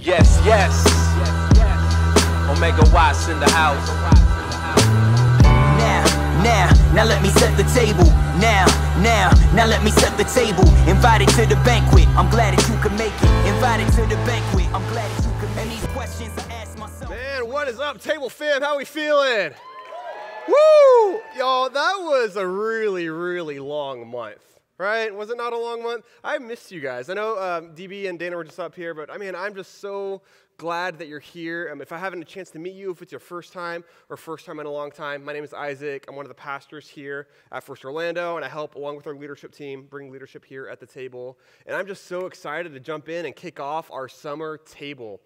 Yes, yes. Omega Watts in the house. Now let me set the table. Now let me set the table. Invited to the banquet, I'm glad that you could make it. Invited to the banquet, I'm glad that you could make it. And these questions I ask myself. Man, what is up, Table fam? How we feeling? Woo! Y'all, that was a really, really long month, right? Was it not a long month? I missed you guys. I know DB and Dana were just up here, but I mean, I'm just so glad that you're here. If I haven't a chance to meet you, if it's your first time or first time in a long time, my name is Isaac. I'm one of the pastors here at First Orlando, and I help, along with our leadership team, bring leadership here at the table. And I'm just so excited to jump in and kick off our summer table.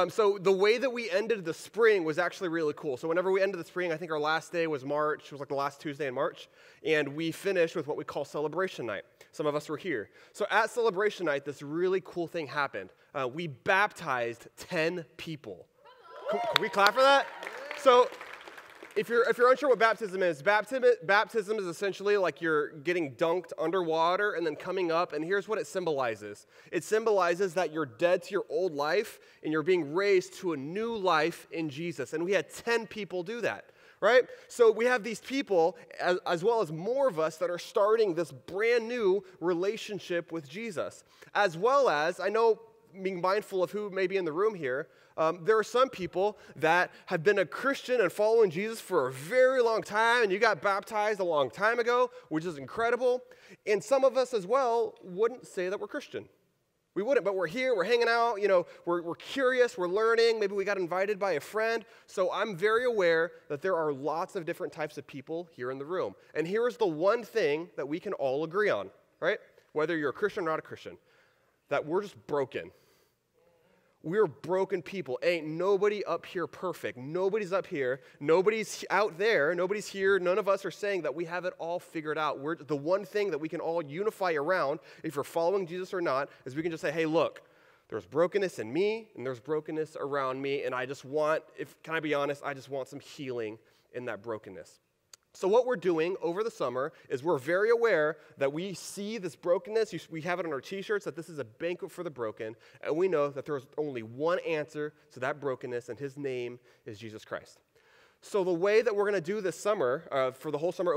So the way that we ended the spring was actually really cool. So whenever we ended the spring, I think our last day was March. It was like the last Tuesday in March. And we finished with what we call Celebration Night. Some of us were here. So at Celebration Night, this really cool thing happened. We baptized 10 people. Can we clap for that? So if you're unsure what baptism is essentially like you're getting dunked underwater and then coming up, and here's what it symbolizes. It symbolizes that you're dead to your old life and you're being raised to a new life in Jesus. And we had 10 people do that, right? So we have these people, as well as more of us, that are starting this brand new relationship with Jesus. As well as, I know, being mindful of who may be in the room here, there are some people that have been a Christian and following Jesus for a very long time, and you got baptized a long time ago, which is incredible. And some of us as well wouldn't say that we're Christian. We wouldn't, but we're here, we're hanging out, we're curious, we're learning, maybe we got invited by a friend. So I'm very aware that there are lots of different types of people here in the room. And here's the one thing that we can all agree on, right? Whether you're a Christian or not a Christian, that we're just broken. We're broken people. Ain't nobody up here perfect. Nobody's up here. Nobody's out there. Nobody's here. None of us are saying that we have it all figured out. We're the one thing that we can all unify around, if you're following Jesus or not, is we can just say, hey, look, there's brokenness in me and there's brokenness around me, and I just want, can I be honest, I just want some healing in that brokenness. So what we're doing over the summer is we're very aware that we see this brokenness. We have it on our t-shirts that this is a banquet for the broken, and we know that there's only one answer to that brokenness, and his name is Jesus Christ. So the way that we're going to do this summer, for the whole summer,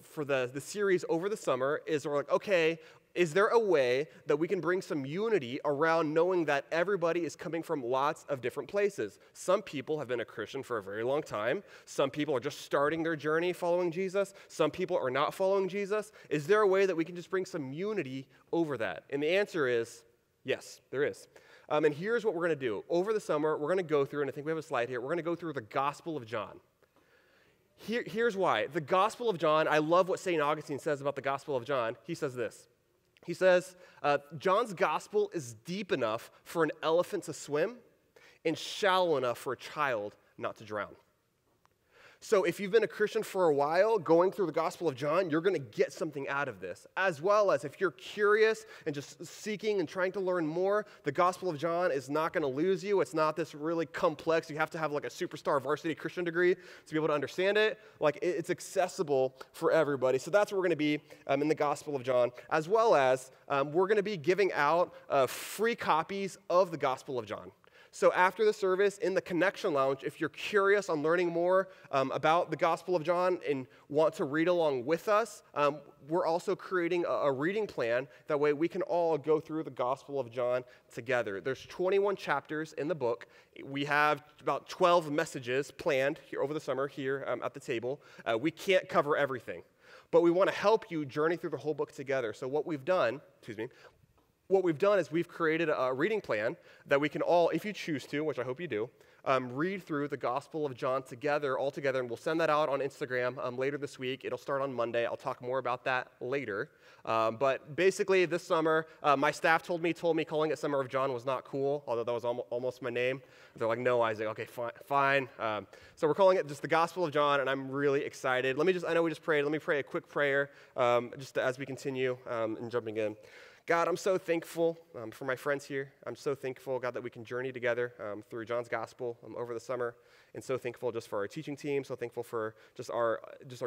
for the series over the summer, is we're like, okay, is there a way that we can bring some unity around knowing that everybody is coming from lots of different places? Some people have been a Christian for a very long time. Some people are just starting their journey following Jesus. Some people are not following Jesus. Is there a way that we can just bring some unity over that? And the answer is yes, there is. And here's what we're going to do. Over the summer, we're going to go through, and I think we have a slide here, we're going to go through the Gospel of John. Here's why. The Gospel of John, I love what St. Augustine says about the Gospel of John. He says this. He says, John's gospel is deep enough for an elephant to swim and shallow enough for a child not to drown. So if you've been a Christian for a while, going through the Gospel of John, you're going to get something out of this. As well as if you're curious and just seeking and trying to learn more, the Gospel of John is not going to lose you. It's not this really complex. You have to have like a superstar varsity Christian degree to be able to understand it. Like it's accessible for everybody. So that's what we're going to be in the Gospel of John. As well as we're going to be giving out free copies of the Gospel of John. So after the service, in the Connection Lounge, if you're curious on learning more about the Gospel of John and want to read along with us, we're also creating a reading plan. That way we can all go through the Gospel of John together. There's 21 chapters in the book. We have about 12 messages planned here over the summer here at the table. We can't cover everything, but we want to help you journey through the whole book together. So what we've done is we've created a reading plan that we can all, if you choose to, which I hope you do, read through the Gospel of John all together, and we'll send that out on Instagram later this week. It'll start on Monday. I'll talk more about that later. But basically, this summer, my staff told me calling it Summer of John was not cool, although that was almost my name. They're like, no, Isaac, okay, fine. So we're calling it just the Gospel of John, and I'm really excited. I know we just prayed. Let me pray a quick prayer just as we continue and jumping in. God, I'm so thankful for my friends here. I'm so thankful, God, that we can journey together through John's gospel over the summer, and so thankful just for our teaching team, so thankful for just our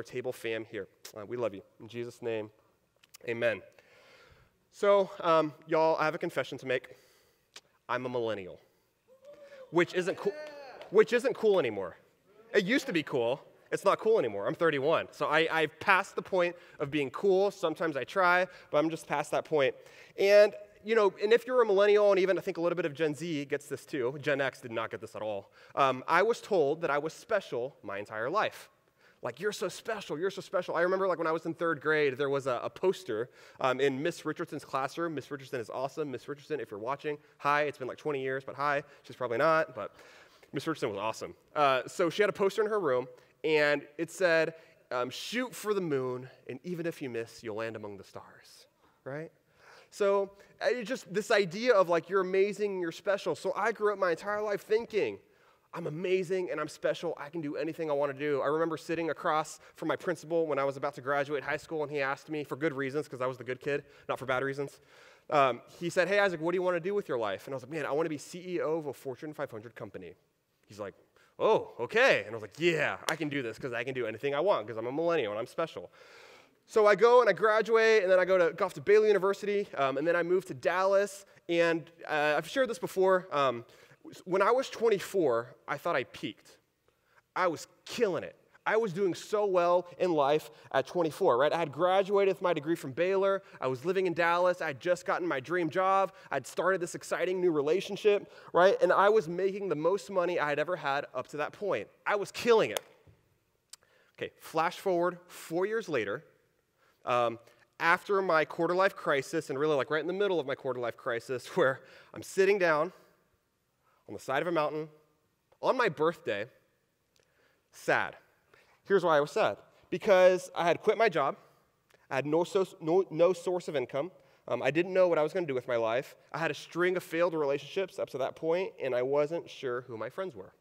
table fam here. We love you. In Jesus' name, amen. So, y'all, I have a confession to make. I'm a millennial. which isn't cool anymore. It used to be cool. It's not cool anymore. I'm 31. So I've passed the point of being cool. Sometimes I try, but I'm just past that point. And, and if you're a millennial, and even I think a little bit of Gen Z gets this too, Gen X did not get this at all. I was told that I was special my entire life. Like, you're so special, you're so special. I remember when I was in 3rd grade, there was a poster in Miss Richardson's classroom. Miss Richardson is awesome. Miss Richardson, if you're watching, hi. It's been like 20 years, but hi. She's probably not, but Miss Richardson was awesome. So she had a poster in her room, and it said, shoot for the moon, and even if you miss, you'll land among the stars, right? So it's just this idea of you're amazing and you're special. So I grew up my entire life thinking, I'm amazing and I'm special. I can do anything I want to do. I remember sitting across from my principal when I was about to graduate high school, and he asked me, for good reasons, because I was the good kid, not for bad reasons. He said, hey, Isaac, what do you want to do with your life? And I was like, man, I want to be CEO of a Fortune 500 company. He's like, oh, okay. And I was like, yeah, I can do this because I can do anything I want because I'm a millennial and I'm special. So I go and I graduate, and then I go off to Baylor University, and then I move to Dallas. And I've shared this before. When I was 24, I thought I peaked. I was killing it. I was doing so well in life at 24, right? I had graduated with my degree from Baylor. I was living in Dallas. I had just gotten my dream job. I'd started this exciting new relationship, right? And I was making the most money I had ever had up to that point. I was killing it. Okay, flash forward 4 years later, after my quarter-life crisis, and really right in the middle of my quarter-life crisis, where I'm sitting down on the side of a mountain on my birthday, sad. Here's why I was sad. Because I had quit my job. I had no source of income. I didn't know what I was going to do with my life. I had a string of failed relationships up to that point, and I wasn't sure who my friends were.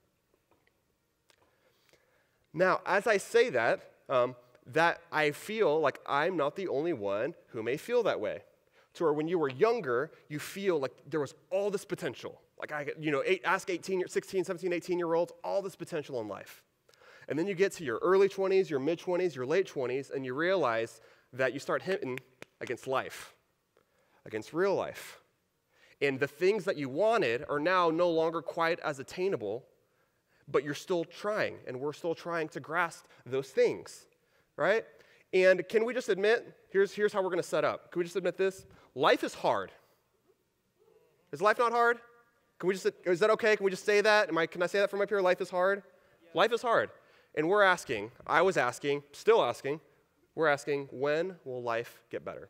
Now, as I say that, that I feel like I'm not the only one who may feel that way. To where when you were younger, you feel like there was all this potential. Ask 16, 17, 18-year-olds, all this potential in life. And then you get to your early 20s, your mid-20s, your late 20s, and you realize that you start hitting against life, against real life. And the things that you wanted are now no longer quite as attainable, but you're still trying, and we're still trying to grasp those things, right? And can we just admit, here's how we're going to set up. Can we just admit this? Life is hard. Is life not hard? Is that okay? Can we just say that? Can I say that from up here? Life is hard? Yeah. Life is hard. And we're asking, still asking, when will life get better?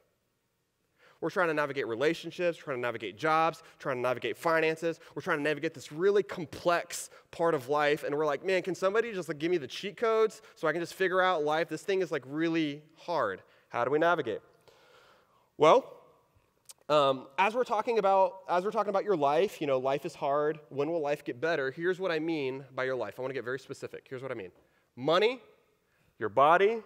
We're trying to navigate relationships, trying to navigate jobs, trying to navigate finances. We're trying to navigate this really complex part of life, and we're like, man, can somebody just give me the cheat codes so I can just figure out life? This thing is really hard. How do we navigate? Well, as we're talking about your life, life is hard. When will life get better? Here's what I mean by your life. I want to get very specific. Here's what I mean. Money, your body,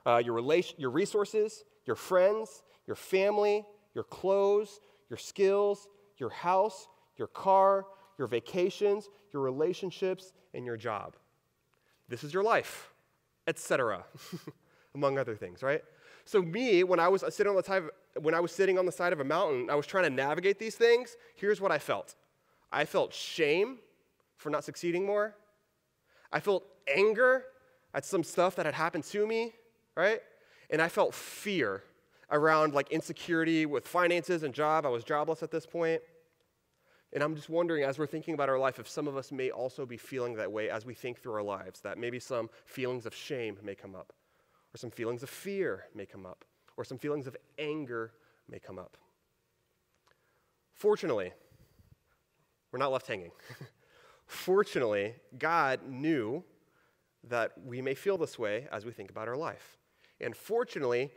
your resources, your friends, your family, your clothes, your skills, your house, your car, your vacations, your relationships, and your job. This is your life, etc., among other things, right? So me, when I was sitting on the side of a mountain, I was trying to navigate these things. Here's what I felt. I felt shame for not succeeding more. I felt anger at some stuff that had happened to me, right? And I felt fear around insecurity with finances and job. I was jobless at this point. And I'm just wondering, as we're thinking about our life, if some of us may also be feeling that way as we think through our lives, that maybe some feelings of shame may come up, or some feelings of fear may come up, or some feelings of anger may come up. Fortunately, we're not left hanging. Fortunately, God knew that we may feel this way as we think about our life. And fortunately,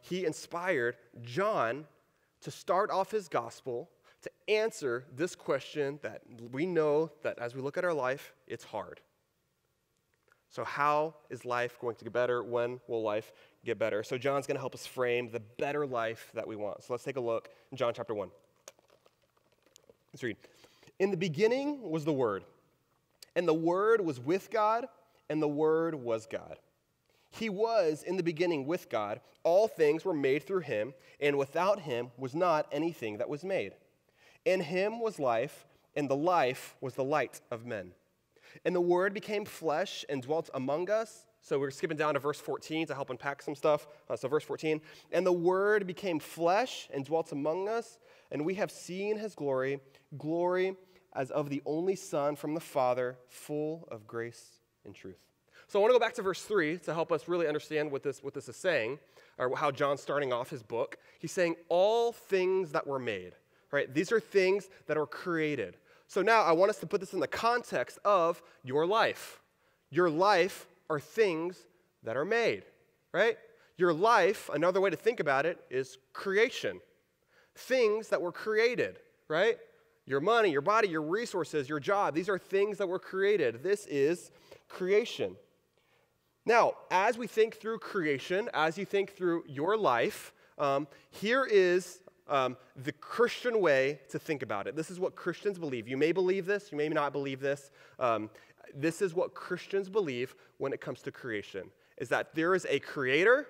he inspired John to start off his gospel to answer this question that we know that as we look at our life, it's hard. So how is life going to get better? When will life get better? So John's going to help us frame the better life that we want. So let's take a look in John chapter 1. Let's read. In the beginning was the Word, and the Word was with God, and the Word was God. He was in the beginning with God. All things were made through him, and without him was not anything that was made. In him was life, and the life was the light of men. And the Word became flesh and dwelt among us. So we're skipping down to verse 14 to help unpack some stuff. So verse 14, and the Word became flesh and dwelt among us, and we have seen his glory, glory as of the only Son from the Father, full of grace and truth. So I want to go back to verse 3 to help us really understand what this is saying, or how John's starting off his book. He's saying all things that were made, right? These are things that are created. So now I want us to put this in the context of your life. Your life are things that are made, right? Your life, another way to think about it, is creation. Things that were created, right? Your money, your body, your resources, your job, these are things that were created. This is creation. Now, as we think through creation, as you think through your life, here is the Christian way to think about it. This is what Christians believe. You may believe this, you may not believe this. This is what Christians believe when it comes to creation, is that there is a creator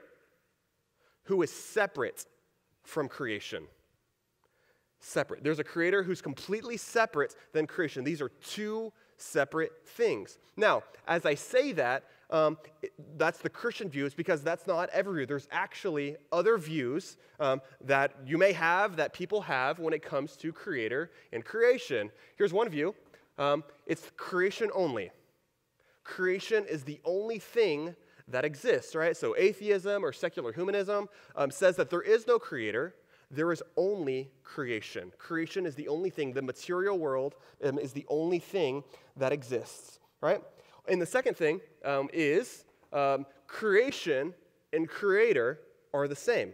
who is separate from creation. Separate. There's a creator who's completely separate than creation. These are two separate things. Now, as I say that, that's the Christian view, is because that's not every view. There's actually other views that you may have, that people have when it comes to creator and creation. Here's one view. It's creation only. Creation is the only thing that exists, right? So atheism or secular humanism says that there is no creator. There is only creation. Creation is the only thing. The material world is the only thing that exists, right? And the second thing is creation and creator are the same.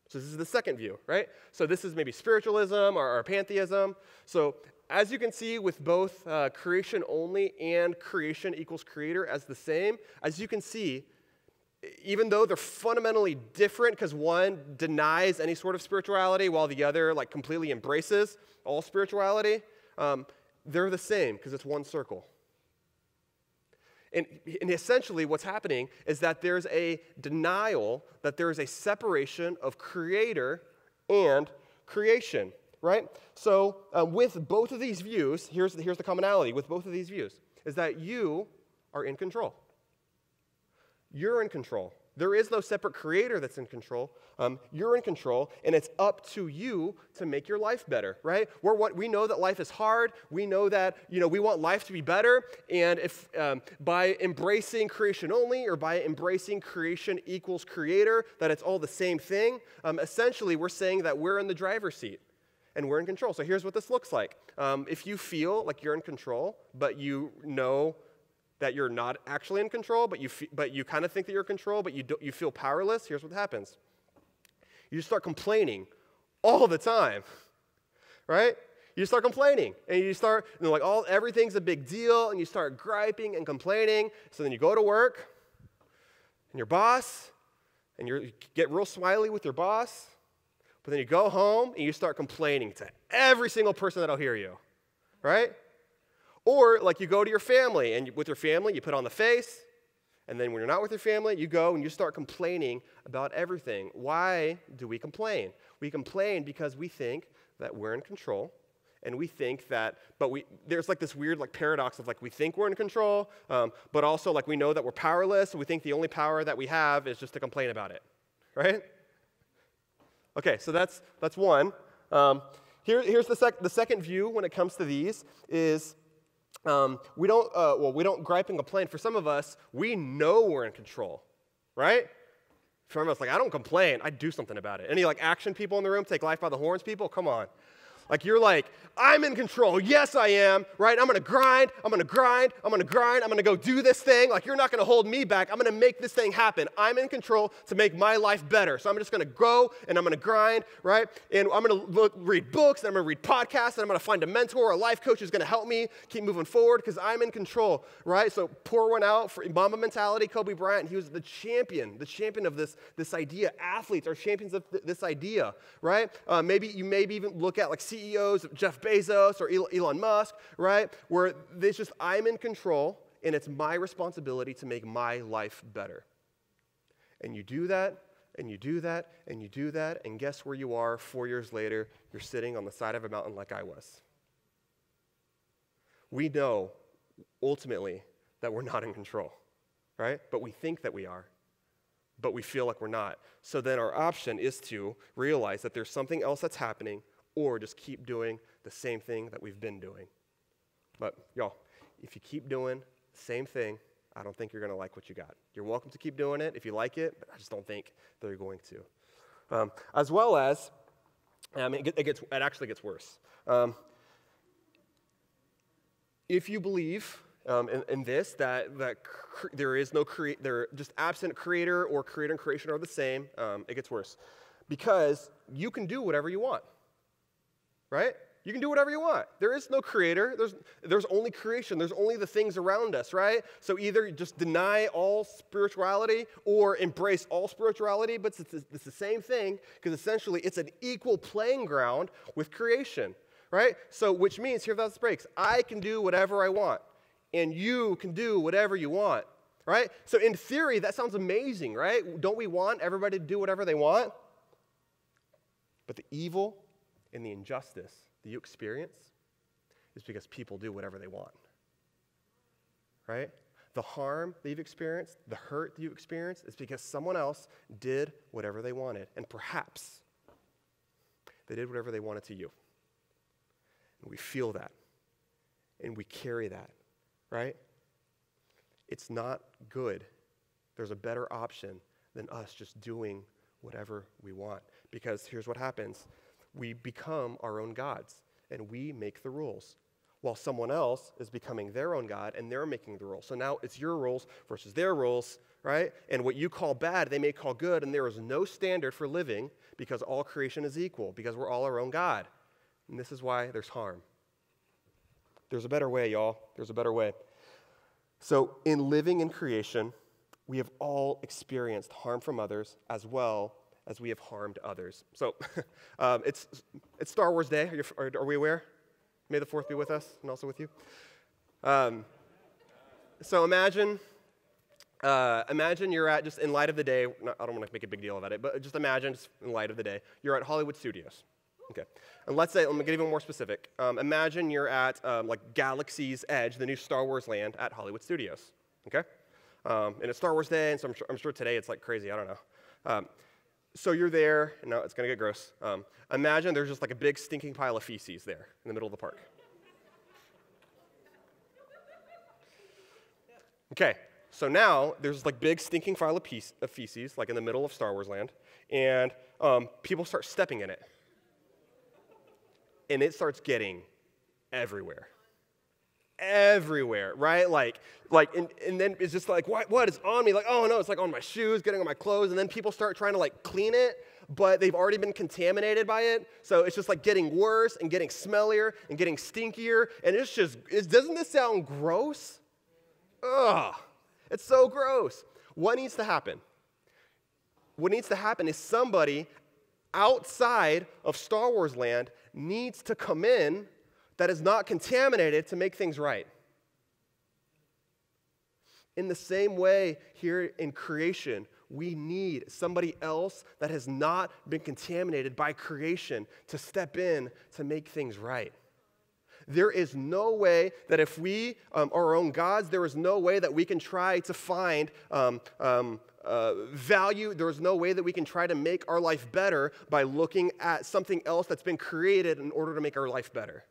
So this is the second view, right? So this is maybe spiritualism or pantheism. So as you can see with both creation only and creation equals creator as the same, as you can see, even though they're fundamentally different because one denies any sort of spirituality while the other like completely embraces all spirituality, they're the same because it's one circle. And essentially what's happening is that there's a denial that there is a separation of creator and creation, right? So with both of these views, here's the commonality with both of these views, is that you are in control. You're in control. There is no separate creator that's in control. You're in control, and it's up to you to make your life better, right? We know that life is hard. We know that we want life to be better, and if by embracing creation only or by embracing creation equals creator, that it's all the same thing, essentially we're saying that we're in the driver's seat and we're in control. So here's what this looks like. If you feel like you're in control, but you know that you're not actually in control, but you kind of think that you're in control, but you feel powerless, here's what happens. You start complaining all the time, right? You start complaining, and you start, everything's a big deal, and you start griping and complaining. So then you go to work, and your boss, and you get real smiley with your boss, but then you go home, and you start complaining to every single person that'll hear you, right? Or like you go to your family, and with your family, you put on the face, and then when you're not with your family, you go and you start complaining about everything. Why do we complain? We complain because we think that we're in control, and we think that, there's like this weird paradox of we think we're in control, but also we know that we're powerless, and we think the only power that we have is just to complain about it, right? Okay, so that's one. Here's the second view when it comes to these is, we don't gripe and complain. For some of us, we know we're in control, right? For some of us, I don't complain. I do something about it. Any action people in the room, take life by the horns people? Come on. You're I'm in control. Yes, I am, right? I'm going to grind. I'm going to go do this thing. You're not going to hold me back. I'm going to make this thing happen. I'm in control to make my life better. So I'm just going to go, and I'm going to grind, right? And I'm going to read books, and I'm going to read podcasts, and I'm going to find a mentor or a life coach who's going to help me keep moving forward because I'm in control, right? So pour one out for Mamba mentality, Kobe Bryant. He was the champion of this idea. Athletes are champions of this idea, right? Maybe even look at CEOs of Jeff Bezos or Elon Musk, right? Where there's just, I'm in control, and it's my responsibility to make my life better. And you do that, and you do that, and you do that, and guess where you are 4 years later? You're sitting on the side of a mountain like I was. we know ultimately that we're not in control, right? But we think that we are, but we feel like we're not. So then our option is to realize that there's something else that's happening, or just keep doing the same thing that we've been doing. But y'all, if you keep doing the same thing, I don't think you're going to like what you got. You're welcome to keep doing it if you like it, but I just don't think that you're going to. As well as, it actually gets worse. If you believe in this, that there is no just absent creator or creator and creation are the same, it gets worse. Because you can do whatever you want, right? You can do whatever you want. There is no creator. There's only creation. There's only the things around us, right? So either just deny all spirituality or embrace all spirituality, but it's the same thing because essentially it's an equal playing ground with creation, right? So which means, here that breaks, I can do whatever I want and you can do whatever you want, right? So in theory, that sounds amazing, right? Don't we want everybody to do whatever they want? But the evil and the injustice that you experience is because people do whatever they want, right? The harm that you've experienced, the hurt that you've experienced is because someone else did whatever they wanted, and perhaps they did whatever they wanted to you. And we feel that, and we carry that, right? It's not good. There's a better option than us just doing whatever we want, because here's what happens. We become our own gods, and we make the rules, while someone else is becoming their own God, and they're making the rules. So now it's your rules versus their rules, right? And what you call bad, they may call good, and there is no standard for living because all creation is equal, because we're all our own God. And this is why there's harm. There's a better way, y'all. There's a better way. So in living in creation, we have all experienced harm from others as well as we have harmed others. So it's Star Wars Day. Are we aware? May the 4th be with us and also with you. So imagine you're at, just in light of the day, I don't want to make a big deal about it, but just imagine, just in light of the day, you're at Hollywood Studios. Okay. And let's say, let me get even more specific. Imagine you're at like Galaxy's Edge, the new Star Wars land at Hollywood Studios. Okay? And it's Star Wars Day, and so I'm sure today it's like crazy. I don't know. So you're there, and now it's going to get gross. Imagine there's just like a big stinking pile of feces there in the middle of the park. Okay, so now there's this like big stinking pile of feces, like in the middle of Star Wars land, and people start stepping in it. And it starts getting everywhere. Everywhere, right? And then it's just like, what is on me? Like, oh no, it's like on my shoes, getting on my clothes, and then people start trying to like clean it, but they've already been contaminated by it, so it's just like getting worse and getting smellier and getting stinkier, and doesn't this sound gross? Ugh, it's so gross. What needs to happen? What needs to happen is somebody outside of Star Wars land needs to come in that is not contaminated to make things right. In the same way, here in creation, we need somebody else that has not been contaminated by creation to step in to make things right. There is no way that if we are our own gods, there is no way that we can try to find value. There is no way that we can try to make our life better by looking at something else that's been created in order to make our life better.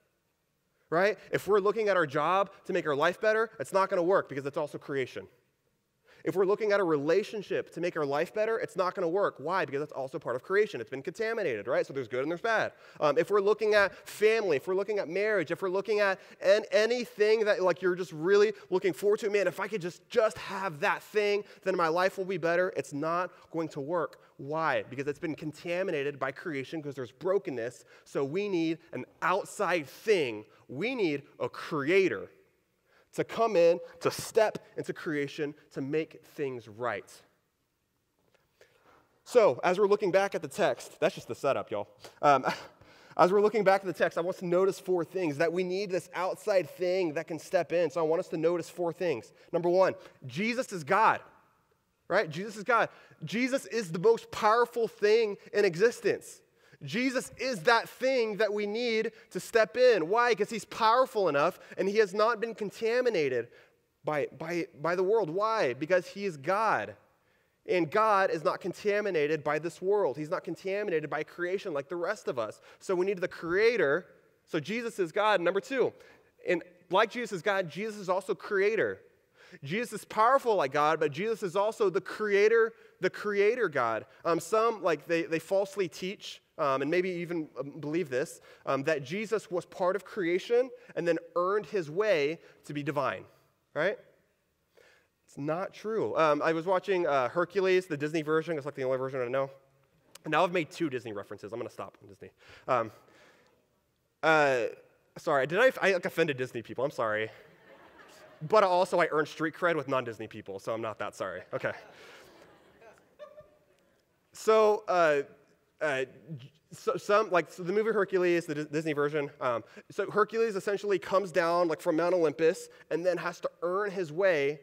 Right? If we're looking at our job to make our life better, it's not going to work because it's also creation. If we're looking at a relationship to make our life better, it's not going to work. Why? Because it's also part of creation. It's been contaminated, right? So there's good and there's bad. If we're looking at family, if we're looking at marriage, if we're looking at anything that like you're just really looking forward to, man, if I could just have that thing, then my life will be better. It's not going to work. Why? Because it's been contaminated by creation because there's brokenness. So we need an outside thing. We need a creator to come in, to step into creation, to make things right. So, as we're looking back at the text, that's just the setup, y'all. As we're looking back at the text, I want us to notice 4 things, that we need this outside thing that can step in. So I want us to notice 4 things. Number 1, Jesus is God, right? Jesus is God. Jesus is the most powerful thing in existence. Jesus is that thing that we need to step in. Why? Because he's powerful enough and he has not been contaminated by the world. Why? Because he is God. And God is not contaminated by this world. He's not contaminated by creation like the rest of us. So we need the creator. So Jesus is God. Number two, and like Jesus is God, Jesus is also creator. Jesus is powerful like God, but Jesus is also the creator God. Some, like, they falsely teach, and maybe even believe this, that Jesus was part of creation and then earned his way to be divine, right? It's not true. I was watching Hercules, the Disney version. It's like the only version I know. And now I've made 2 Disney references. I'm going to stop on Disney. Sorry, I like offended Disney people? I'm sorry. But also I earned street cred with non-Disney people, so I'm not that sorry. Okay. So, so the movie Hercules, the Disney version, so Hercules essentially comes down like from Mount Olympus and then has to earn his way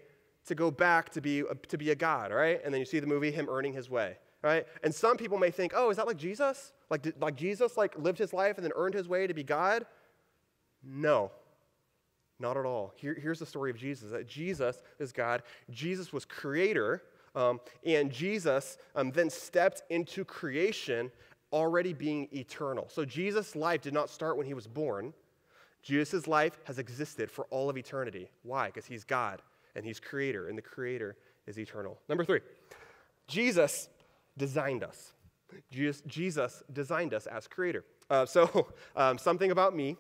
to go back to be a god, right? And then you see the movie, him earning his way, right? And some people may think, oh, is that like Jesus? Like Jesus lived his life and then earned his way to be God? No, not at all. Here's the story of Jesus, that Jesus is God. Jesus was creator, and Jesus then stepped into creation already being eternal. So Jesus' life did not start when he was born. Jesus' life has existed for all of eternity. Why? Because he's God, and he's creator, and the creator is eternal. Number 3, Jesus designed us. Jesus designed us as creator. Something about me.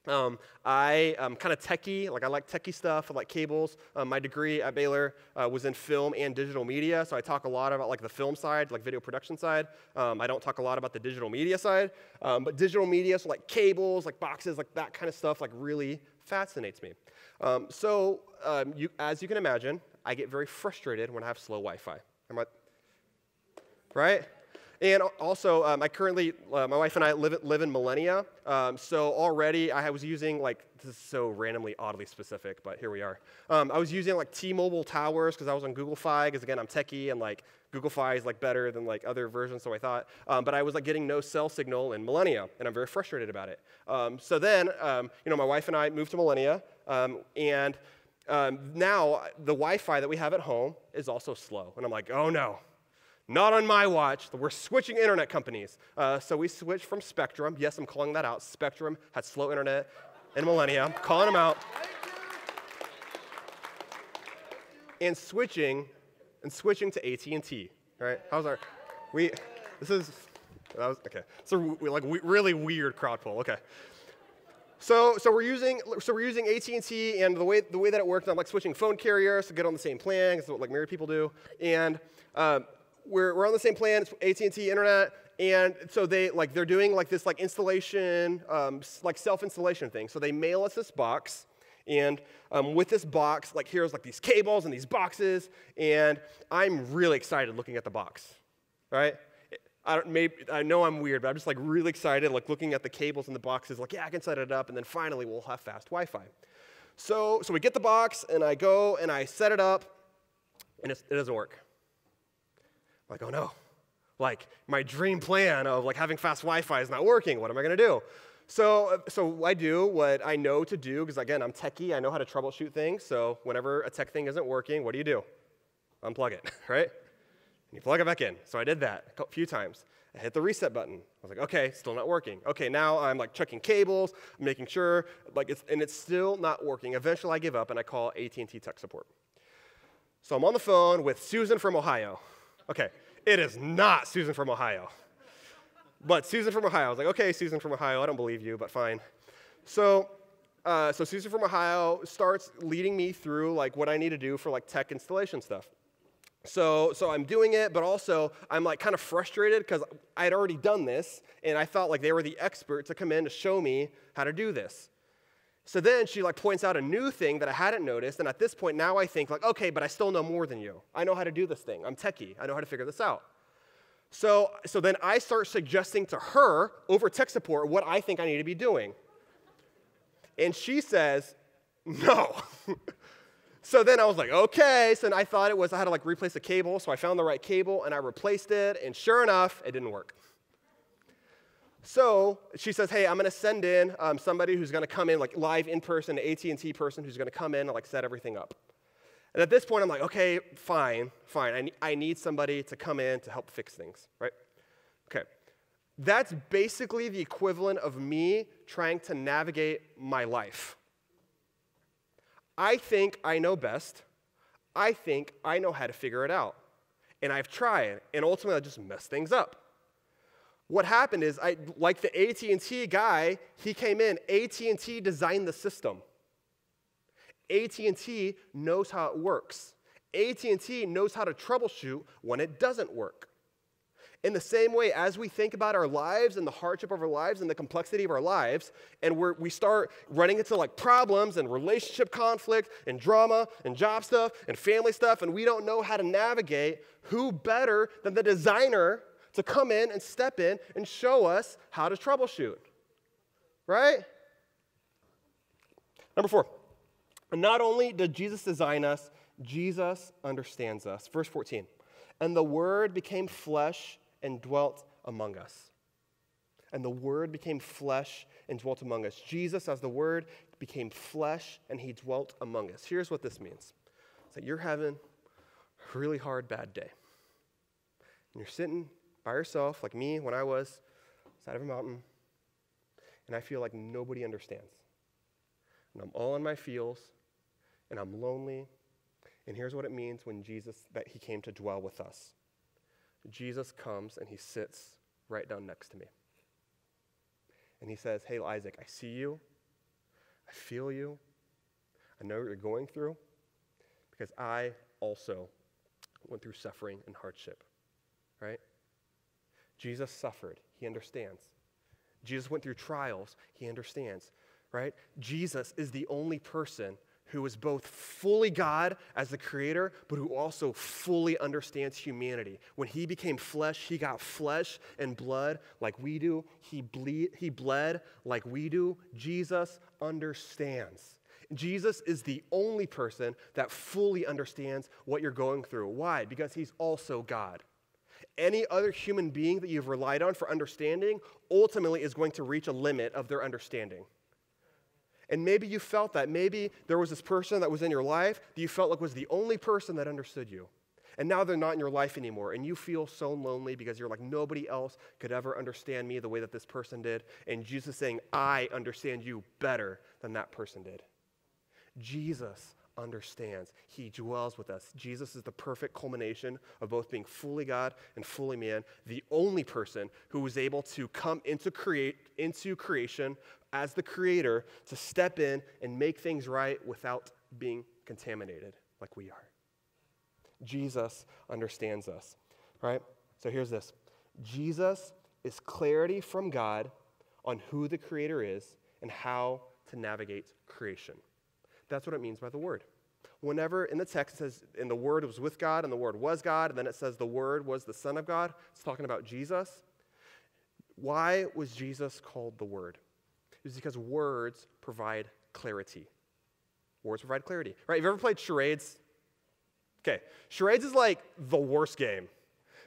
I am kind of techie, like I like techie stuff, I like cables. My degree at Baylor was in film and digital media, so I talk a lot about like the film side, like video production side. I don't talk a lot about the digital media side, but digital media, so like cables, like boxes, like that kind of stuff, like really fascinates me. As you can imagine, I get very frustrated when I have slow Wi-Fi. Right? And also, my wife and I live in Millennia, so already I was using, this is so randomly, oddly specific, but here we are. I was using, T-Mobile towers because I was on Google Fi, because, again, I'm techie, and, Google Fi is, better than, other versions, so I thought. But I was, getting no cell signal in Millennia, and I'm very frustrated about it. So then, my wife and I moved to Millennia, and now the Wi-Fi that we have at home is also slow. And I'm like, oh, no. Not on my watch. We're switching internet companies. So we switched from Spectrum. Yes, I'm calling that out. Spectrum had slow internet in Millennia. I'm calling them out. And switching to AT&T. Right? Okay. It's a really weird crowd pull. Okay. So we're using AT&T, and the way that it works, I'm switching phone carriers to get on the same plan, because what married people do, and we're on the same plan. It's AT&T internet, and so they're doing this installation, self-installation thing. So they mail us this box, and with this box, here's these cables and these boxes, and I'm really excited looking at the box, right? I know I'm weird, but I'm just really excited, looking at the cables and the boxes, yeah, I can set it up, and then finally we'll have fast Wi-Fi. So we get the box, and I go and I set it up, and it doesn't work. Oh no, my dream plan of having fast Wi-Fi is not working. What am I going to do? So I do what I know to do, because again, I'm techie. I know how to troubleshoot things. So whenever a tech thing isn't working, what do? Unplug it, right? And you plug it back in. So I did that a few times. I hit the reset button. I was like, okay, still not working. Okay, now I'm checking cables, making sure, it's still not working. Eventually I give up and I call AT&T tech support. So I'm on the phone with Susan from Ohio. Okay, it is not Susan from Ohio. But Susan from Ohio. I was like, okay, Susan from Ohio, I don't believe you, but fine. So Susan from Ohio starts leading me through what I need to do for tech installation stuff. So I'm doing it, but also I'm kind of frustrated because I had already done this, and I thought they were the expert to come in to show me how to do this. So then she points out a new thing that I hadn't noticed, and at this point now I think okay, but I still know more than you. I know how to do this thing. I'm techie. I know how to figure this out. So then I start suggesting to her over tech support what I think I need to be doing. And she says, no. So then I was like, okay. So then I thought it was I had to replace a cable, so I found the right cable and I replaced it, and sure enough, it didn't work. So she says, hey, I'm going to send in somebody who's going to come in, like live in person, an AT&T person who's going to come in and like set everything up. And at this point, I'm like, okay, fine. I need somebody to come in to help fix things, right? Okay. That's basically the equivalent of me trying to navigate my life. I think I know best. I think I know how to figure it out. And I've tried, and ultimately I just messed things up. What happened is, like the AT&T guy, he came in, AT&T designed the system. AT&T knows how it works. AT&T knows how to troubleshoot when it doesn't work. In the same way, as we think about our lives and the hardship of our lives and the complexity of our lives, and we start running into like problems and relationship conflict and drama and job stuff and family stuff, and we don't know how to navigate, who better than the designer to come in and step in and show us how to troubleshoot, right? Number 4, not only did Jesus design us, Jesus understands us. Verse 14, and the Word became flesh and dwelt among us. And the Word became flesh and dwelt among us. Jesus, as the Word, became flesh and he dwelt among us. Here's what this means. It's like you're having a really hard, bad day. And you're sitting by yourself, like me when I was, side of a mountain, and I feel like nobody understands. And I'm all in my feels, and I'm lonely. And here's what it means when that he came to dwell with us. Jesus comes and he sits right down next to me. And he says, hey, Isaac, I see you. I feel you. I know what you're going through because I also went through suffering and hardship, right? Jesus suffered. He understands. Jesus went through trials. He understands, right? Jesus is the only person who is both fully God as the creator, but who also fully understands humanity. When he became flesh, he got flesh and blood like we do. He bled like we do. Jesus understands. Jesus is the only person that fully understands what you're going through. Why? Because he's also God. Any other human being that you've relied on for understanding ultimately is going to reach a limit of their understanding. And maybe you felt that. Maybe there was this person that was in your life that you felt like was the only person that understood you. And now they're not in your life anymore. And you feel so lonely because you're like, nobody else could ever understand me the way that this person did. And Jesus is saying, I understand you better than that person did. Jesus understands. He dwells with us. Jesus is the perfect culmination of both being fully God and fully man, the only person who was able to come into creation as the creator to step in and make things right without being contaminated like we are. Jesus understands us, right? So here's this. Jesus is clarity from God on who the creator is and how to navigate creation. That's what it means by the Word. Whenever in the text it says, and the Word was with God, and the Word was God, and then it says the Word was the Son of God, it's talking about Jesus. Why was Jesus called the Word? It was because words provide clarity. Words provide clarity. Right? Have you ever played charades? Okay. Charades is like the worst game.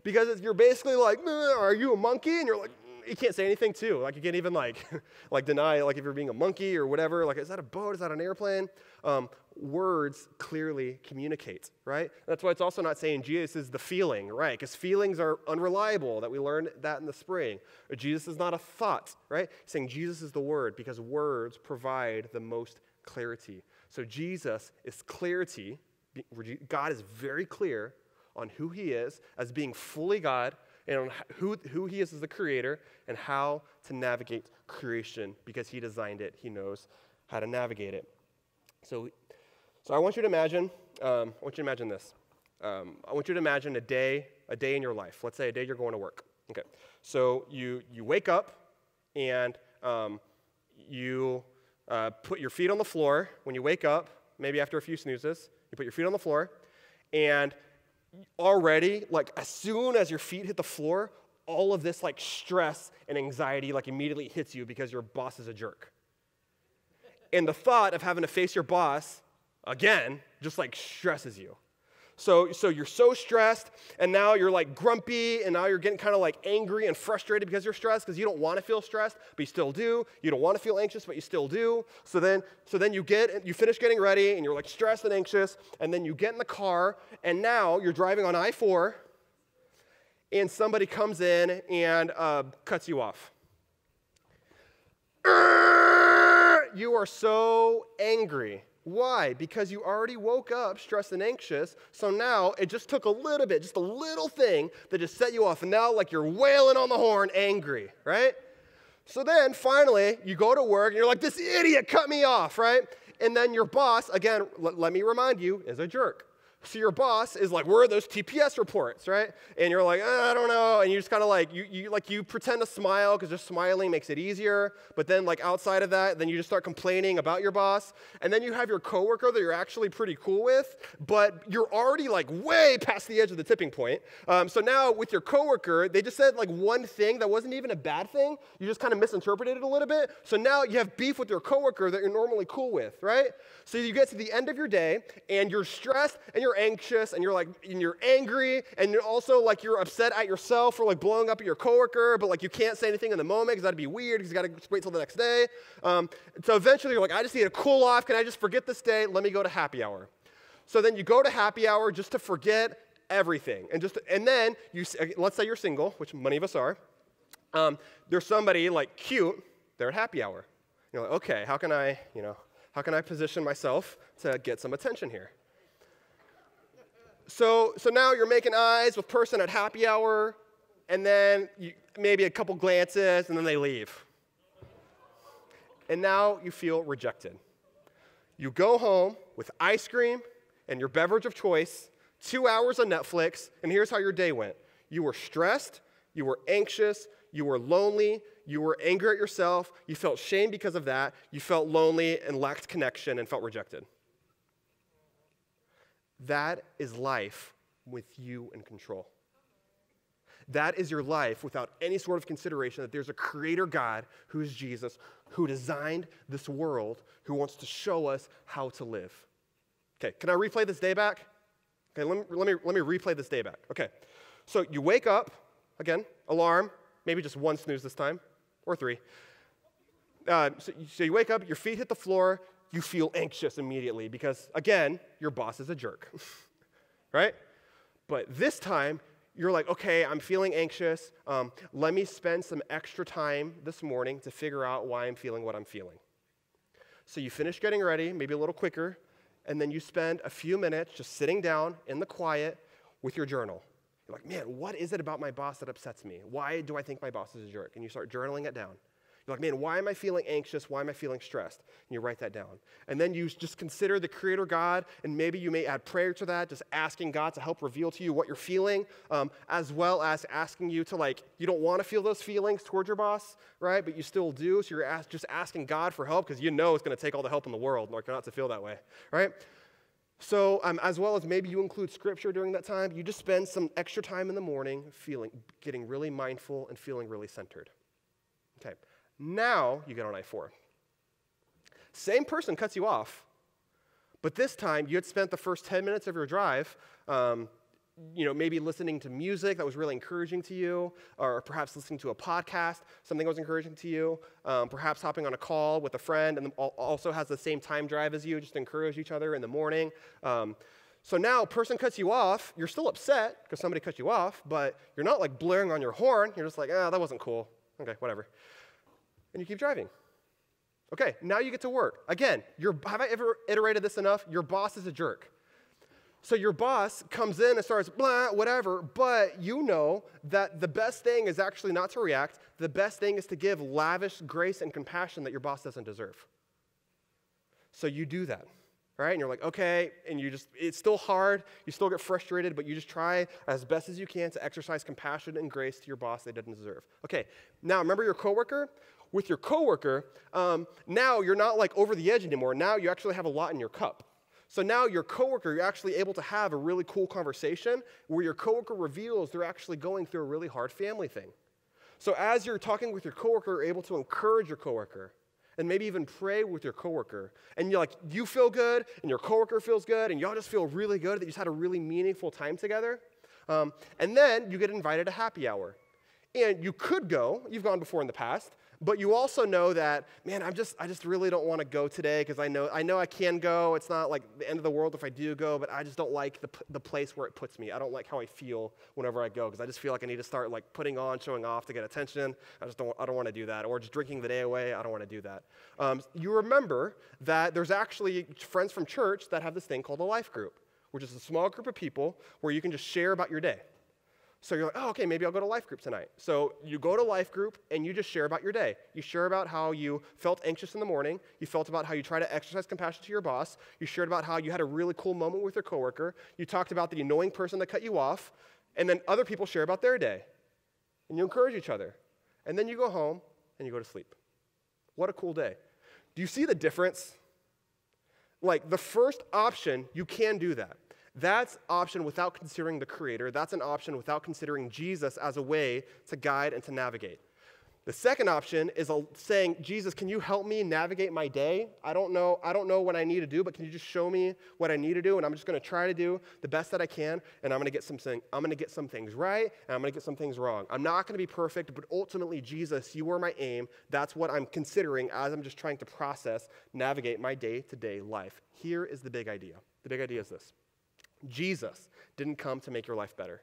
Because you're basically like, are you a monkey? And you're like, you can't say anything too. Like you can't even like deny like if you're being a monkey or whatever. Like, is that a boat? Is that an airplane? Words clearly communicate, right? That's why it's also not saying Jesus is the feeling, right? Because feelings are unreliable. That we learned that in the spring. Or Jesus is not a thought, right? He's saying Jesus is the Word because words provide the most clarity. So Jesus is clarity. God is very clear on who he is as being fully God and on who he is as the creator and how to navigate creation because he designed it. He knows how to navigate it. So I want you to imagine this. I want you to imagine a day in your life. Let's say a day you're going to work. Okay. So you wake up and you put your feet on the floor when you wake up, maybe after a few snoozes. You put your feet on the floor, and already, like as soon as your feet hit the floor, all of this like stress and anxiety like immediately hits you because your boss is a jerk. And the thought of having to face your boss again just like stresses you. So you're so stressed, and now you're like grumpy, and now you're getting kind of like angry and frustrated because you're stressed, because you don't want to feel stressed, but you still do. You don't want to feel anxious, but you still do. So then you finish getting ready, and you're like stressed and anxious, and then you get in the car, and now you're driving on I-4, and somebody comes in and cuts you off. You are so angry. Why? Because you already woke up stressed and anxious, so now it just took a little bit, just a little thing that just set you off, and now like you're wailing on the horn angry, right? So then finally you go to work and you're like, this idiot cut me off, right? And then your boss, again, let me remind you, is a jerk. So your boss is like, where are those TPS reports, right? And you're like, I don't know. And you just kind of like, you pretend to smile because just smiling makes it easier. But then like outside of that, then you just start complaining about your boss. And then you have your coworker that you're actually pretty cool with, but you're already like way past the edge of the tipping point. So now with your coworker, they just said like one thing that wasn't even a bad thing. You just kind of misinterpreted it a little bit. So now you have beef with your coworker that you're normally cool with, right? So you get to the end of your day and you're stressed and you're anxious and you're angry and you're also like you're upset at yourself for like blowing up at your coworker, but like you can't say anything in the moment because that'd be weird because you got to wait till the next day. So eventually you're like, I just need to cool off. Can I just forget this day? Let me go to happy hour. So then you go to happy hour just to forget everything, and then let's say you're single, which many of us are. There's somebody like cute. They're at happy hour. You're like, okay, how can I position myself to get some attention here? So now you're making eyes with person at happy hour, and then maybe a couple glances, and then they leave. And now you feel rejected. You go home with ice cream and your beverage of choice, 2 hours of Netflix, and here's how your day went. You were stressed, you were anxious, you were lonely, you were angry at yourself, you felt shame because of that, you felt lonely and lacked connection and felt rejected. That is life with you in control. That is your life without any sort of consideration that there's a creator God who is Jesus, who designed this world, who wants to show us how to live. Okay, can I replay this day back? Okay, let me replay this day back. Okay, so you wake up, again, alarm, maybe just one snooze this time, or 3. So you wake up, your feet hit the floor, you feel anxious immediately because, again, your boss is a jerk, right? But this time, you're like, okay, I'm feeling anxious. Let me spend some extra time this morning to figure out why I'm feeling what I'm feeling. So you finish getting ready, maybe a little quicker, and then you spend a few minutes just sitting down in the quiet with your journal. You're like, man, what is it about my boss that upsets me? Why do I think my boss is a jerk? And you start journaling it down. You're like, man, why am I feeling anxious? Why am I feeling stressed? And you write that down. And then you just consider the creator God, and maybe you may add prayer to that, just asking God to help reveal to you what you're feeling, as well as asking you to, you don't want to feel those feelings towards your boss, right? But you still do, so you're just asking God for help because you know it's going to take all the help in the world not to feel that way, right? So as well as maybe you include scripture during that time, you just spend some extra time in the morning getting really mindful and feeling really centered. Okay. Now you get on I-4. Same person cuts you off, but this time you had spent the first 10 minutes of your drive, maybe listening to music that was really encouraging to you, or perhaps listening to a podcast, something that was encouraging to you, perhaps hopping on a call with a friend and also has the same time drive as you, just to encourage each other in the morning. So now a person cuts you off, you're still upset because somebody cut you off, but you're not like blaring on your horn, you're just like, that wasn't cool. Okay, whatever. And you keep driving. Okay, now you get to work. Again, have I ever iterated this enough? Your boss is a jerk. So your boss comes in and starts blah, whatever, but you know that the best thing is actually not to react. The best thing is to give lavish grace and compassion that your boss doesn't deserve. So you do that, right? And you're like, okay, and it's still hard. You still get frustrated, but you just try as best as you can to exercise compassion and grace to your boss they didn't deserve. Okay, now remember your coworker? With your coworker, now you're not like over the edge anymore. Now you actually have a lot in your cup. So now your coworker, you're actually able to have a really cool conversation where your coworker reveals they're actually going through a really hard family thing. So as you're talking with your coworker, you're able to encourage your coworker. and maybe even pray with your coworker. And you feel good, and your coworker feels good, and y'all just feel really good that you just had a really meaningful time together. And then you get invited to happy hour. And you could go, you've gone before in the past, but you also know that, man, I just really don't want to go today because I know I can go. It's not like the end of the world if I do go, but I just don't like the place where it puts me. I don't like how I feel whenever I go because I just feel like I need to start like putting on, showing off to get attention. I don't want to do that. Or just drinking the day away. I don't want to do that. You remember that there's actually friends from church that have this thing called a life group, which is a small group of people where you can just share about your day. So you're like, oh, okay, maybe I'll go to life group tonight. So you go to life group and you just share about your day. You share about how you felt anxious in the morning. You felt about how you try to exercise compassion to your boss. You shared about how you had a really cool moment with your coworker. You talked about the annoying person that cut you off. And then other people share about their day. And you encourage each other. And then you go home and you go to sleep. What a cool day. Do you see the difference? Like the first option, you can do that. That's option without considering the Creator. That's an option without considering Jesus as a way to guide and to navigate. The second option is saying, Jesus, can you help me navigate my day? I don't know what I need to do, but can you just show me what I need to do? And I'm just going to try to do the best that I can, and I'm going to get some things right, and I'm going to get some things wrong. I'm not going to be perfect, but ultimately, Jesus, you are my aim. That's what I'm considering as I'm just trying to navigate my day-to-day life. Here is the big idea. The big idea is this. Jesus didn't come to make your life better.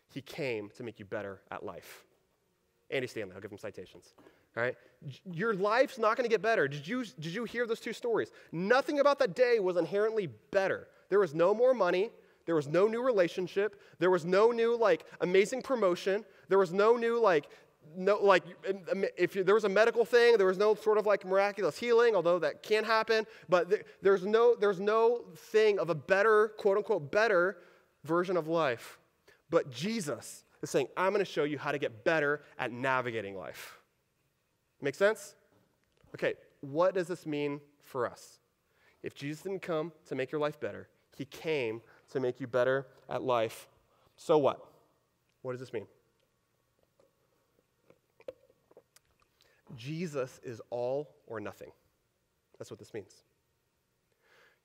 He came to make you better at life. Andy Stanley, I'll give him citations. All right? Your life's not going to get better. Did you hear those two stories? Nothing about that day was inherently better. There was no more money. There was no new relationship. There was no new, amazing promotion. There was no new, if there was a medical thing, there was no sort of miraculous healing, although that can happen, but there's no thing of a better, quote unquote, better version of life. But Jesus is saying, I'm going to show you how to get better at navigating life. Make sense? Okay, what does this mean for us? If Jesus didn't come to make your life better, he came to make you better at life. So what? What does this mean? Jesus is all or nothing. That's what this means.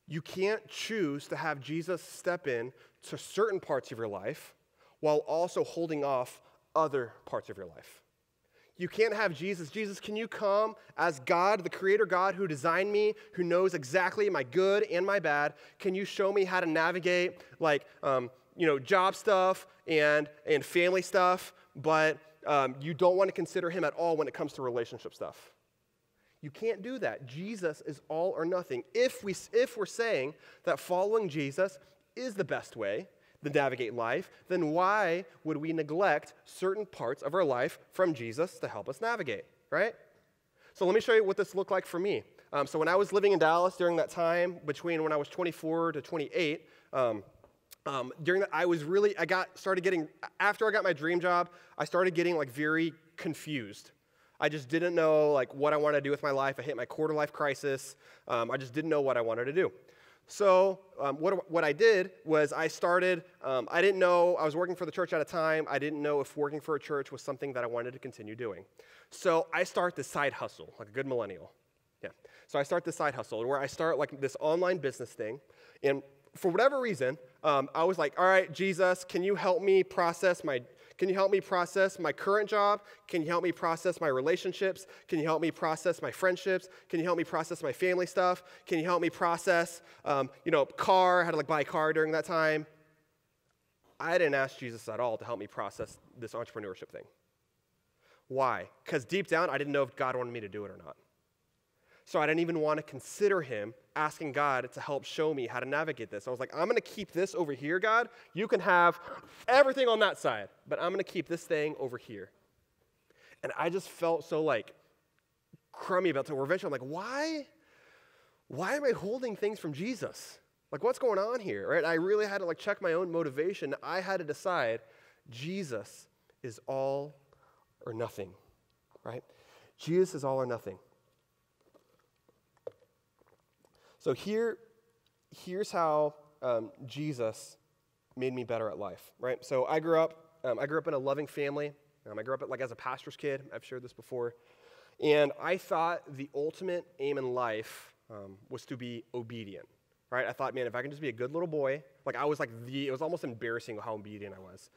You can't choose to have Jesus step in to certain parts of your life while also holding off other parts of your life. You can't have Jesus, can you come as God, the creator God who designed me, who knows exactly my good and my bad? Can you show me how to navigate job stuff and family stuff, but you don't want to consider him at all when it comes to relationship stuff? You can't do that. Jesus is all or nothing. If we're saying that following Jesus is the best way to navigate life, then why would we neglect certain parts of our life from Jesus to help us navigate, right? So let me show you what this looked like for me. So when I was living in Dallas during that time, between when I was 24 to 28, during that, after I got my dream job, I started getting very confused. I just didn't know what I wanted to do with my life. I hit my quarter life crisis. I just didn't know what I wanted to do. So what I did was I didn't know, I was working for the church at a time. I didn't know if working for a church was something that I wanted to continue doing. So I start this side hustle, like a good millennial. Yeah. So I start this side hustle where I start this online business thing. And for whatever reason, I was like, all right, Jesus, can you help me process my current job? Can you help me process my relationships? Can you help me process my friendships? Can you help me process my family stuff? Can you help me process, car? I had to buy a car during that time. I didn't ask Jesus at all to help me process this entrepreneurship thing. Why? Because deep down, I didn't know if God wanted me to do it or not. So I didn't even want to consider him asking God to help show me how to navigate this. I was like, I'm going to keep this over here, God. You can have everything on that side, but I'm going to keep this thing over here. And I just felt so crummy about it. Where eventually I'm like, why am I holding things from Jesus? What's going on here, right? I really had to check my own motivation. I had to decide Jesus is all or nothing, right? Jesus is all or nothing. So here's how Jesus made me better at life, right? So I grew up in a loving family. I grew up as a pastor's kid. I've shared this before. And I thought the ultimate aim in life was to be obedient, right? I thought, man, if I can just be a good little boy, like I was like it was almost embarrassing how obedient I was.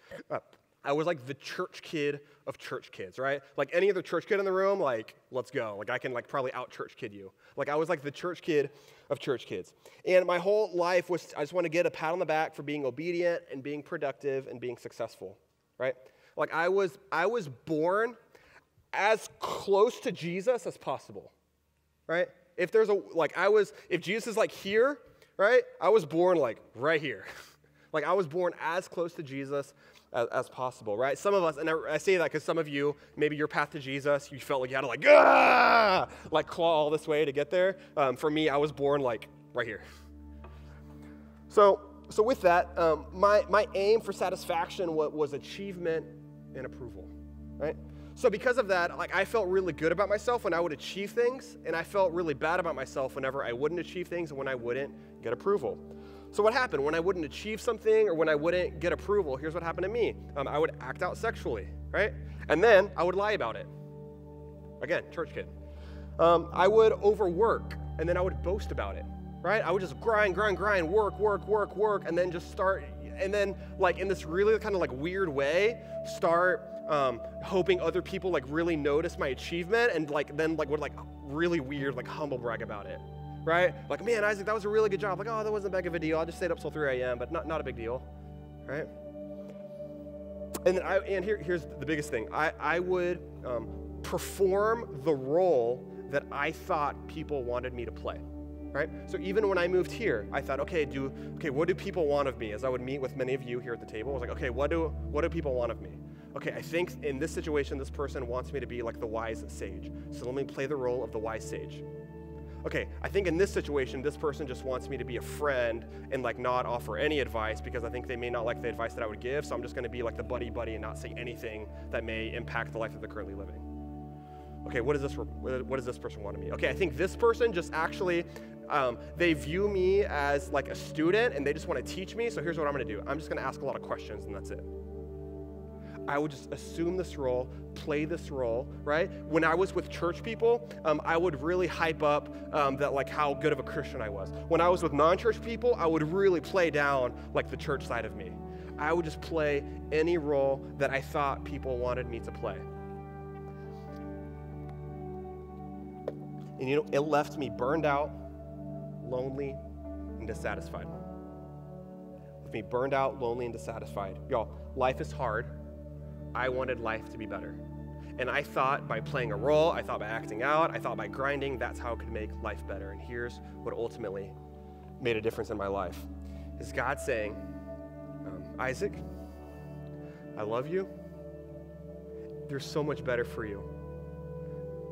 I was like the church kid of church kids, right? Like any other church kid in the room, like, let's go. Like I can like probably out church kid you. Like I was like the church kid of church kids. And my whole life was, I just want to get a pat on the back for being obedient and being productive and being successful, right? Like I was born as close to Jesus as possible, right? If Jesus is like here, right? I was born like right here. Like I was born as close to Jesus as possible, right? Some of us, and I say that because some of you, maybe your path to Jesus, you felt like you had to like claw all this way to get there. For me, I was born like right here. So with that, my aim for satisfaction was achievement and approval, right? So because of that, like I felt really good about myself when I would achieve things, and I felt really bad about myself whenever I wouldn't achieve things and when I wouldn't get approval. So what happened? When I wouldn't achieve something or when I wouldn't get approval, here's what happened to me. I would act out sexually, right? And then I would lie about it. Again, church kid. I would overwork, and then I would boast about it, right? I would just grind, work, and then just start, and then like in this really kind of like weird way, start hoping other people like really notice my achievement and like then like would like really weird like humble brag about it. Right? Like, man, Isaac, that was a really good job. Like, oh, that wasn't that big of a deal. I just stayed up till 3 a.m., but not a big deal, right? And here's the biggest thing. I would perform the role that I thought people wanted me to play, right? So even when I moved here, I thought, okay, what do people want of me? As I would meet with many of you here at the table, I was like, okay, what do people want of me? Okay, I think in this situation, this person wants me to be like the wise sage. So let me play the role of the wise sage. Okay, I think in this situation, this person just wants me to be a friend and like not offer any advice because I think they may not like the advice that I would give, so I'm just gonna be like the buddy and not say anything that may impact the life that they're currently living. Okay, what does this person want of me? Okay, I think this person just actually, they view me as like a student and they just wanna teach me, so here's what I'm gonna do. I'm just gonna ask a lot of questions and that's it. I would just assume this role, play this role, right? When I was with church people, I would really hype up that like how good of a Christian I was. When I was with non-church people, I would really play down like the church side of me. I would just play any role that I thought people wanted me to play. And you know, it left me burned out, lonely, and dissatisfied. Left me burned out, lonely, and dissatisfied. Y'all, life is hard. I wanted life to be better. And I thought by playing a role, I thought by acting out, I thought by grinding, that's how it could make life better. And here's what ultimately made a difference in my life. Is God saying, Isaac, I love you. There's so much better for you.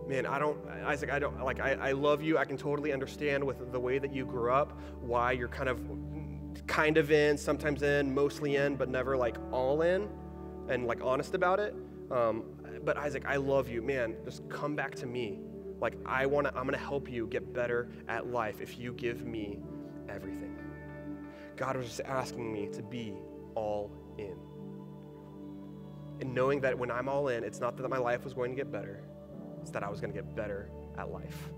Man, I love you. I can totally understand with the way that you grew up, why you're kind of in, sometimes in, mostly in, but never like all in. And like honest about it, but Isaac, I love you, man. Just come back to me. Like I'm gonna help you get better at life if you give me everything. God was just asking me to be all in, and knowing that when I'm all in, it's not that my life was going to get better; it's that I was going to get better at life.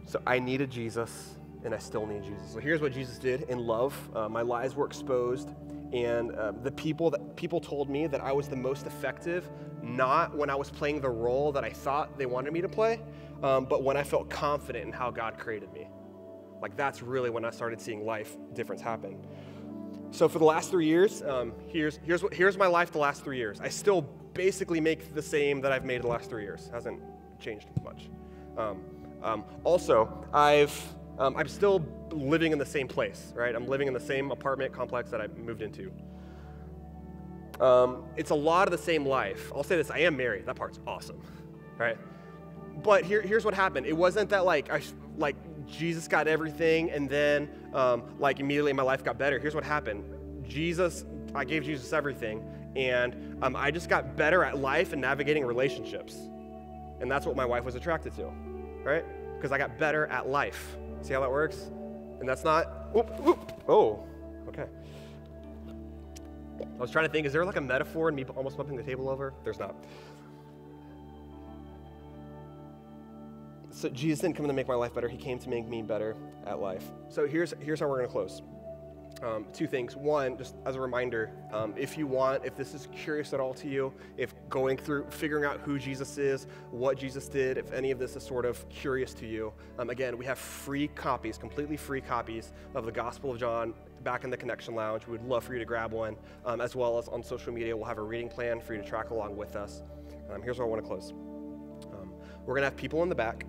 So I needed Jesus, and I still need Jesus. So here's what Jesus did in love. My lies were exposed. And the people told me that I was the most effective, not when I was playing the role that I thought they wanted me to play, but when I felt confident in how God created me. Like that's really when I started seeing life difference happen. So for the last 3 years, here's my life the last 3 years. I still basically make the same that I've made the last 3 years. Hasn't changed much. Also, I'm still living in the same place, right? I'm living in the same apartment complex that I moved into. It's a lot of the same life. I'll say this, I am married. That part's awesome, right? But here's what happened. It wasn't that like Jesus got everything and then like immediately my life got better. Here's what happened. I gave Jesus everything and I just got better at life and navigating relationships. And that's what my wife was attracted to, right? Because I got better at life. See how that works? And that's not, okay. I was trying to think, is there like a metaphor in me almost bumping the table over? There's not. So Jesus didn't come to make my life better. He came to make me better at life. So here's how we're going to close. Two things. One, just as a reminder, if this is curious at all to you, if going through figuring out who Jesus is, what Jesus did, if any of this is sort of curious to you, again, we have completely free copies of the Gospel of John back in the Connection Lounge. We would love for you to grab one, as well as on social media. We'll have a reading plan for you to track along with us. Here's where I want to close. We're going to have people in the back,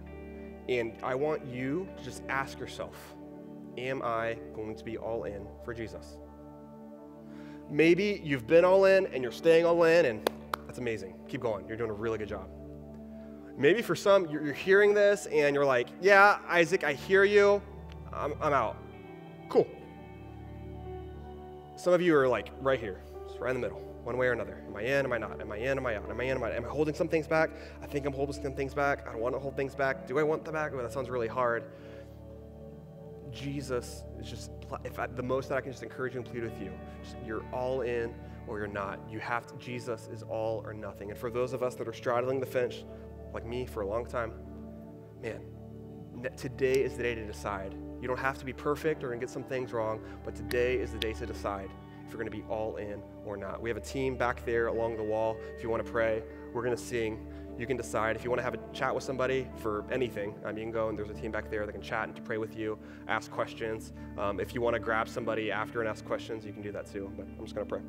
and I want you to just ask yourself, am I going to be all in for Jesus? Maybe you've been all in and you're staying all in, and that's amazing. Keep going. You're doing a really good job. Maybe for some, you're hearing this and you're like, yeah, Isaac, I hear you. I'm out. Cool. Some of you are like right here, just right in the middle, one way or another. Am I in? Am I not? Am I in? Am I out? Am I in? Am I out? Am I holding some things back? I think I'm holding some things back. I don't want to hold things back. Do I want them back? Oh, that sounds really hard. Jesus is just, the most that I can just encourage you and plead with you, you're all in or you're not. Jesus is all or nothing. And for those of us that are straddling the fence, like me for a long time, man, today is the day to decide. You don't have to be perfect or get some things wrong, but today is the day to decide if you're going to be all in or not. We have a team back there along the wall. If you want to pray, we're going to sing. You can decide. If you want to have a chat with somebody for anything, you can go and there's a team back there that can chat and to pray with you, ask questions. If you want to grab somebody after and ask questions, you can do that too. But I'm just going to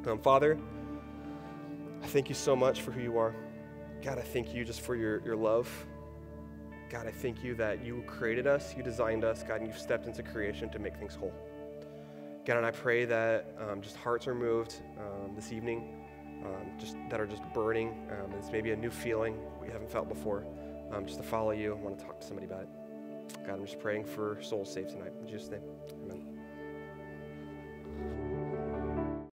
pray. Father, I thank you so much for who you are. God, I thank you just for your love. God, I thank you that you created us, you designed us, God, and you've stepped into creation to make things whole. God, and I pray that just hearts are moved this evening, that are just burning. It's maybe a new feeling we haven't felt before, just to follow you. I want to talk to somebody about it. God, I'm just praying for souls saved tonight. In Jesus' name, amen.